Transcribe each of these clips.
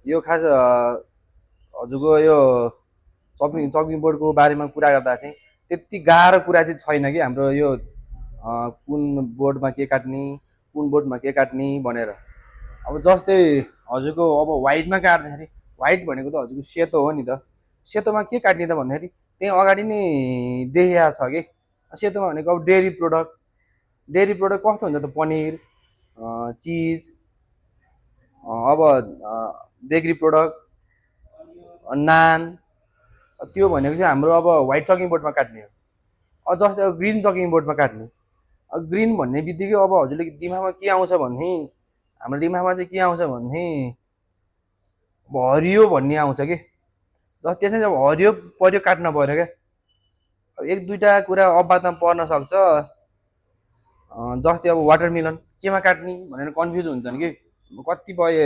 यो खास हजुरको यो चपिङ बोर्डको बारेमा कुरा गर्दा चाहिँ त्यति गाह्रो कुरा चाहिँ छैन कि हाम्रो यो कुन बोर्डमा के काट्ने, कुन बोर्डमा के काट्ने भनेर। अब जस्तै हजुरको अब व्हाइटमा काट्दाखेरि व्हाइट भनेको त हजुरको सेतो हो नि त। सेतोमा के काट्ने त भन्दाखेरि त्यही अगाडि नै देखिया छ कि सेतोमा भनेको अब डेरी प्रोडक्ट कस्तो हुन्छ त पनिर, चिज, अब बेकरी प्रोडक्ट, नान, त्यो भनेको चाहिँ हाम्रो अब व्हाइट चकिङ बोर्डमा काट्ने हो। अब जस्तै अब ग्रिन चकिङ बोर्डमा काट्ने। अब ग्रिन भन्ने बित्तिकै अब हजुरले दिमागमा के आउँछ भने हाम्रो दिमागमा चाहिँ के आउँछ भने हरियो भन्ने आउँछ कि जस त्यसमा चाहिँ अब हरियो पर्यो काट्न पर्यो क्या। अब एक दुईवटा कुरा अबातमा पर्न सक्छ। जस्तै अब वाटरमेलन केमा काट्ने भनेर कन्फ्युज हुन्छन् कि कतिपय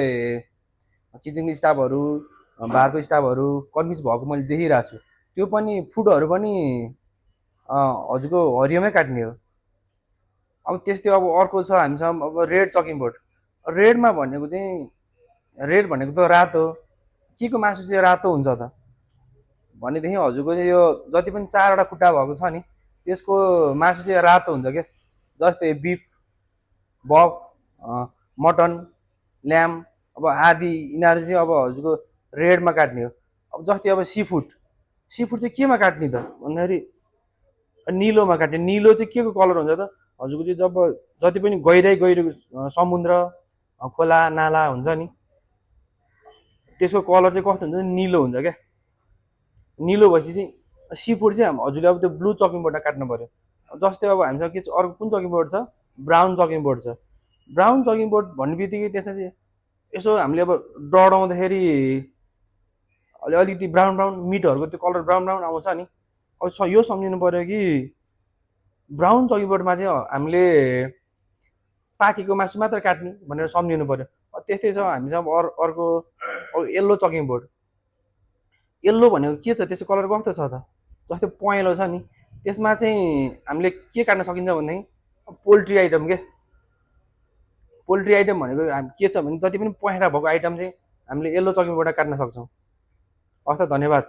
किचन स्टाफहरू, बारको स्टाफहरू कन्फ्युज भएको मैले देखिरहेको छु। त्यो पनि फुडहरू पनि हजुरको हरियोमै काट्ने हो। अब त्यस्तै अब अर्को छ हामीसँग अब रेड चकिङ बोर्ड। रेडमा भनेको चाहिँ रेड भनेको त रातो, के को मासु चाहिँ रातो हुन्छ त भनेदेखि हजुरको चाहिँ यो जति पनि चारवटा खुट्टा भएको छ नि त्यसको मासु चाहिँ रातो हुन्छ क्या। जस्तै बिफ, बफ, मटन, ल्याम, अब आदि यिनीहरू चाहिँ अब हजुरको रेडमा काट्ने हो। अब जस्तै अब सी फुड, सी फुड चाहिँ केमा काट्ने त भन्दाखेरि निलोमा काट्ने। निलो चाहिँ के को कलर हुन्छ त हजुरको चाहिँ जब जति पनि गहिरो समुद्र, खोला नाला हुन्छ नि त्यसको कलर चाहिँ कस्तो हुन्छ निलो हुन्छ क्या। निलो भएपछि चाहिँ सी फुड चाहिँ हजुरले अब त्यो ब्लू चकिङ बोर्डमा काट्नु पर्यो। जस्तै अब हामीसँग के छ अर्को कुन चकिङ बोर्ड छ, ब्राउन चकिङ बोर्ड छ। ब्राउन चकिङ बोर्ड भन्ने बित्तिकै त्यसमा चाहिँ यसो हामीले अब डढाउँदाखेरि अलिकति ब्राउन ब्राउन मिटहरूको त्यो कलर ब्राउन ब्राउन आउँछ नि। अब यो सम्झिनु पर्यो कि ब्राउन चकिङ बोर्डमा चाहिँ हामीले पाकेको मासु मात्र काट्ने भनेर सम्झिनु पर्यो। त्यस्तै छ हामीसँग अर्को अब येल्लो चकिङ बोर्ड। येल्लो भनेको के छ त्यसको कलर कस्तो छ त जस्तै पहेँलो छ नि त्यसमा चाहिँ हामीले के काट्न सकिन्छ भनेदेखि पोल्ट्री आइटम के। पोल्ट्री आइटम भनेको के छ भने जति पनि पहेँला भएको आइटम चाहिँ हामीले येल्लो चकिङ बोर्डमा काट्न सक्छौँ। हस् त धन्यवाद।